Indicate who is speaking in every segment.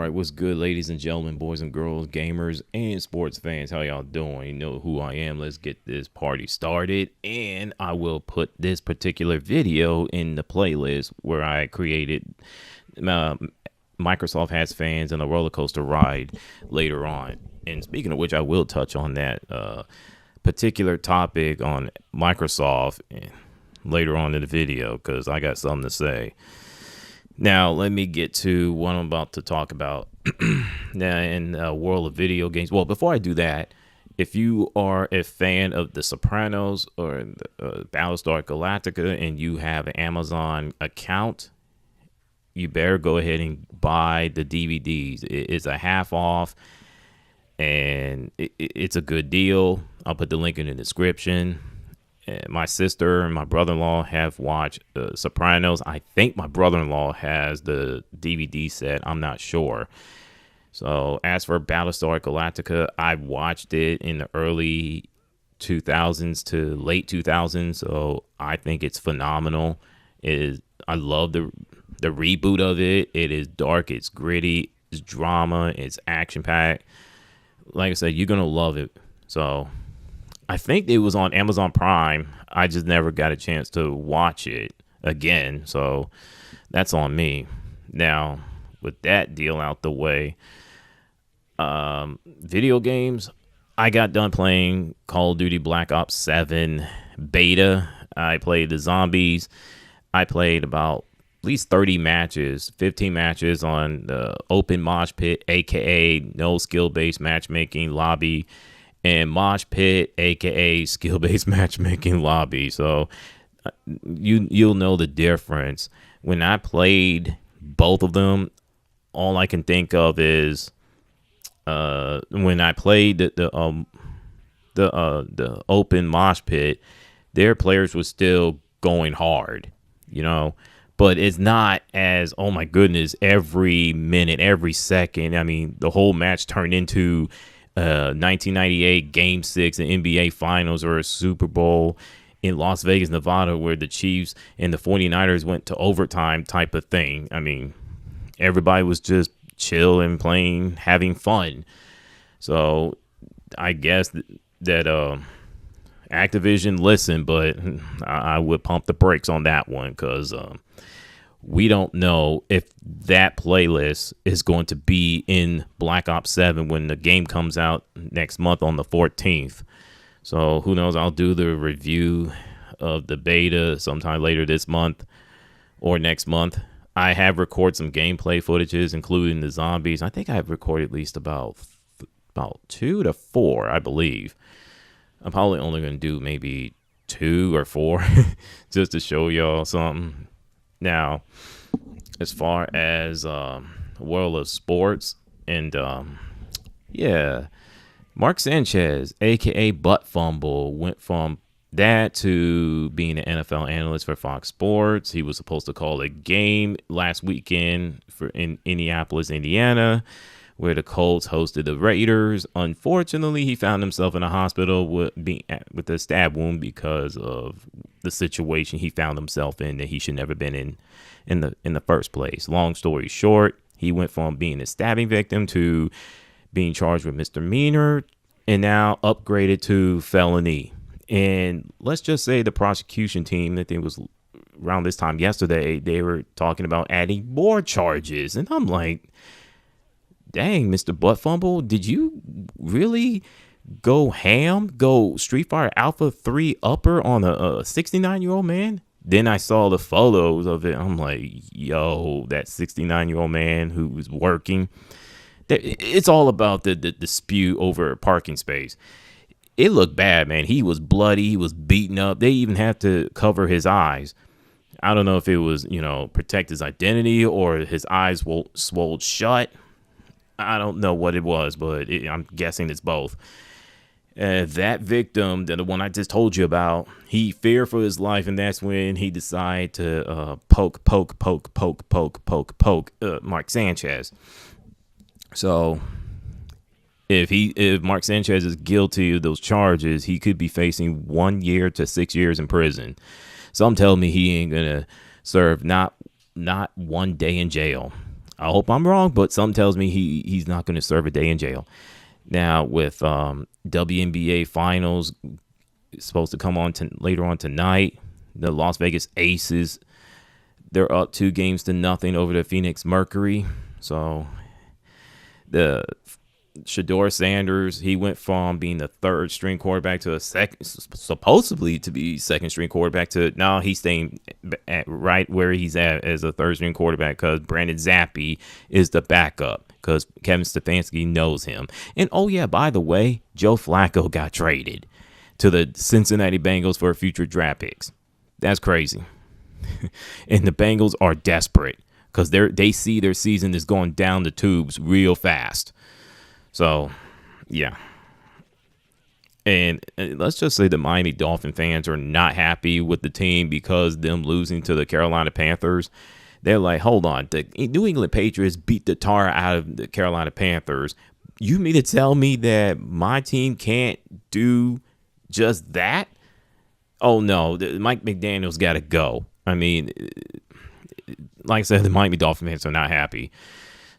Speaker 1: right, what's good, ladies and gentlemen, boys and girls, gamers, and sports fans? How y'all doing? You know who I am. Let's get this party started. And I will put this particular video in the playlist where I created Microsoft has fans and a roller coaster ride later on. And speaking of which, I will touch on that particular topic on Microsoft later on in the video because I got something to say. Now, let me get to what I'm about to talk about now in the world of video games. Well, before I do that, if you are a fan of The Sopranos or Battlestar Galactica and you have an Amazon account, you better go ahead and buy the DVDs. It's a half off and it's a good deal. I'll put the link in the description. My sister and my brother-in-law have watched Sopranos. I think my brother-in-law has the DVD set. I'm not sure. So as for Battlestar Galactica, I watched it in the early 2000s to late 2000s. So I think it's phenomenal. I love the reboot of it. It is dark. It's gritty. It's drama. It's action-packed. Like I said, you're going to love it. So I think it was on Amazon Prime. I just never got a chance to watch it again. So that's on me. Now, with that deal out the way, video games, I got done playing Call of Duty Black Ops 7 beta. I played the zombies. I played about at least 30 matches, 15 matches on the open mosh pit, aka no skill-based matchmaking lobby, and mosh pit, aka skill-based matchmaking lobby. So you'll know the difference. When I played both of them, all I can think of is when I played the open mosh pit, their players were still going hard, you know. But it's not as, oh my goodness, every minute, every second. I mean, the whole match turned into 1998 Game 6 and NBA Finals or a Super Bowl in Las Vegas, Nevada, where the Chiefs and the 49ers went to overtime type of thing. I mean, everybody was just chill and playing, having fun. So I guess that Activision listened, but I would pump the brakes on that one because we don't know if that playlist is going to be in Black Ops 7 when the game comes out next month on the 14th. So who knows? I'll do the review of the beta sometime later this month or next month. I have recorded some gameplay footages, including the zombies. I think I have recorded at least about 2 to 4, I believe. I'm probably only going to do maybe 2 or 4 just to show y'all something. Now, as far as world of sports, and Mark Sanchez, a.k.a. Butt Fumble, went from that to being an NFL analyst for Fox Sports. He was supposed to call a game last weekend in Indianapolis, Indiana, where the Colts hosted the Raiders. Unfortunately, he found himself in a hospital with a stab wound because of the situation he found himself in that he should never been in the first place. Long story short, he went from being a stabbing victim to being charged with misdemeanor and now upgraded to felony. And let's just say the prosecution team, that it was around this time yesterday, they were talking about adding more charges. And I'm like, dang, Mr. Butt Fumble, did you really go ham, go Street Fighter Alpha 3 upper on a 69-year-old man? Then I saw the photos of it. I'm like, yo, that 69-year-old man who was working. It's all about the dispute over parking space. It looked bad, man. He was bloody. He was beaten up. They even had to cover his eyes. I don't know if it was, protect his identity or his eyes swelled shut. I don't know what it was, but I'm guessing it's both. That victim, the one I just told you about, he feared for his life, and that's when he decided to poke Mark Sanchez. So if Mark Sanchez is guilty of those charges, he could be facing 1 year to 6 years in prison. Some tell me he ain't gonna serve not 1 day in jail. I hope I'm wrong, but something tells me he's not going to serve a day in jail. Now with WNBA Finals supposed to come on later on tonight, the Las Vegas Aces, they're up 2-0 over the Phoenix Mercury. So the Shedeur Sanders, he went from being the third string quarterback to supposedly to be second string quarterback to now he's staying right where he's at as a third string quarterback because Brandon Zappi is the backup because Kevin Stefanski knows him. And oh yeah, by the way, Joe Flacco got traded to the Cincinnati Bengals for future draft picks. That's crazy. And the Bengals are desperate because they see their season is going down the tubes real fast. So, yeah. And let's just say the Miami Dolphin fans are not happy with the team because them losing to the Carolina Panthers. They're like, hold on, the New England Patriots beat the tar out of the Carolina Panthers. You mean to tell me that my team can't do just that? Oh, no, Mike McDaniel's got to go. I mean, like I said, the Miami Dolphin fans are not happy.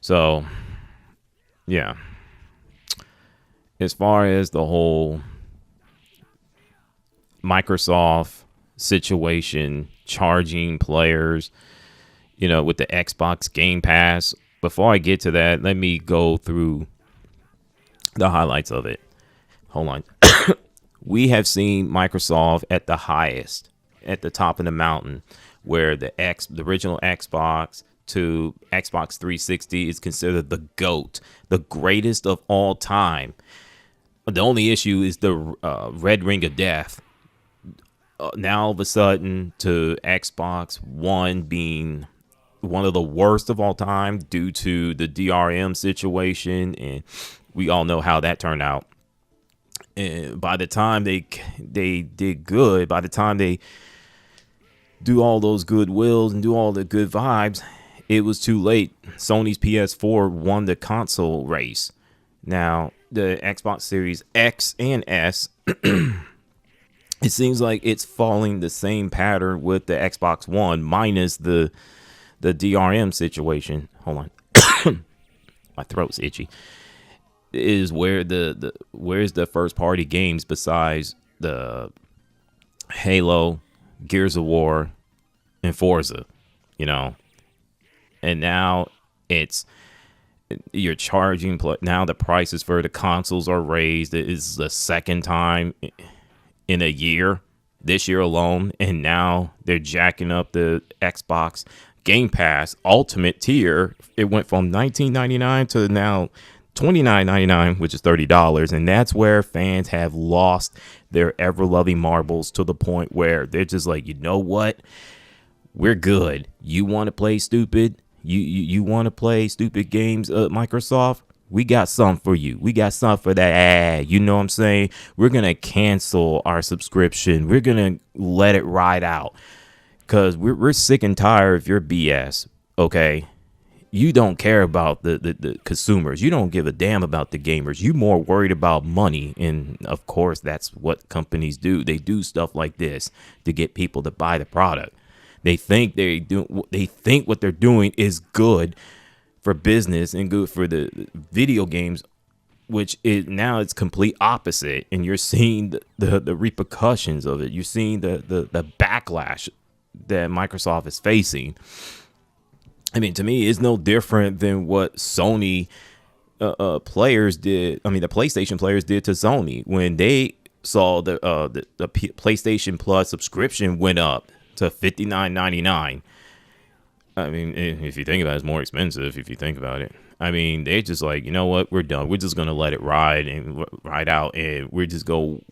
Speaker 1: So, yeah. As far as the whole Microsoft situation, charging players, with the Xbox Game Pass, before I get to that, let me go through the highlights of it. Hold on. We have seen Microsoft at the highest, at the top of the mountain, where the original Xbox to Xbox 360 is considered the GOAT, the greatest of all time. The only issue is the red ring of death. Now, all of a sudden, to Xbox One being one of the worst of all time due to the DRM situation, and we all know how that turned out. And by the time they did good, by the time they do all those good wills and do all the good vibes, it was too late. Sony's PS4 won the console race. Now, the Xbox Series X and S, it seems like it's following the same pattern with the Xbox One minus the DRM situation. Hold on. My throat's itchy. Is where where's the first party games besides the Halo, Gears of War, and Forza, and now you're charging. Now the prices for the consoles are raised. It is the second time in a year, this year alone, and now they're jacking up the Xbox Game Pass Ultimate tier. It went from $19.99 to now $29.99, which is $30, and that's where fans have lost their ever-loving marbles to the point where they're just like, you know what? We're good. You want to play stupid? You want to play stupid games, Microsoft? We got something for you. We got something for that. You know what I'm saying? We're going to cancel our subscription. We're going to let it ride out because we're sick and tired of your BS, okay? You don't care about the consumers. You don't give a damn about the gamers. You more worried about money. And, of course, that's what companies do. They do stuff like this to get people to buy the product. They think what they're doing is good for business and good for the video games, which is now it's complete opposite. And you're seeing the repercussions of it. You're seeing the backlash that Microsoft is facing. I mean, to me, it's no different than what Sony players did. I mean, the PlayStation players did to Sony when they saw the PlayStation Plus subscription went up to $59.99. I mean, if you think about it, it's more expensive if you think about it. I mean, they're just like, you know what? We're done. We're just going to let it ride out, and we're just go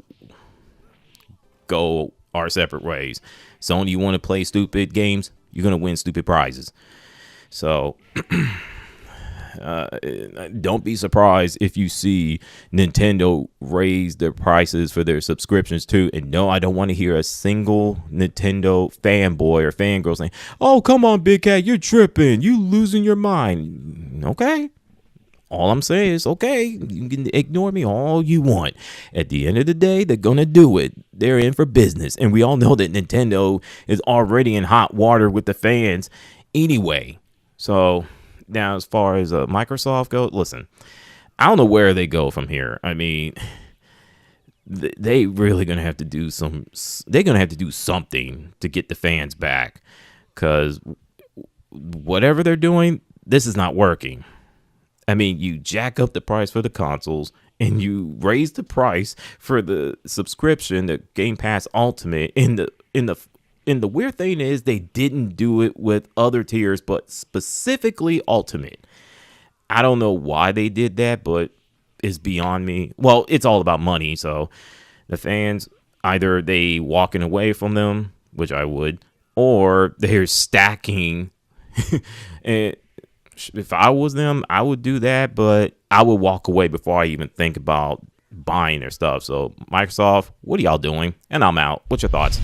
Speaker 1: our separate ways. Sony, you want to play stupid games? You're going to win stupid prizes. So don't be surprised if you see Nintendo raise their prices for their subscriptions too. And no, I don't want to hear a single Nintendo fanboy or fangirl saying, "Oh, come on, Big Cat, you're tripping. You losing your mind." Okay. All I'm saying is, okay, you can ignore me all you want. At the end of the day, they're going to do it. They're in for business. And we all know that Nintendo is already in hot water with the fans anyway. So Now, as far as Microsoft goes, listen, I don't know where they go from here. I mean, they really gonna have to do they're gonna have to do something to get the fans back, because whatever they're doing, this is not working. I mean, you jack up the price for the consoles and you raise the price for the subscription, the Game Pass Ultimate. And the weird thing is, they didn't do it with other tiers, but specifically Ultimate. I don't know why they did that, but it's beyond me. Well, it's all about money. So the fans, either they walking away from them, which I would, or they're stacking. And if I was them, I would do that, but I would walk away before I even think about buying their stuff. So Microsoft, what are y'all doing? And I'm out. What's your thoughts?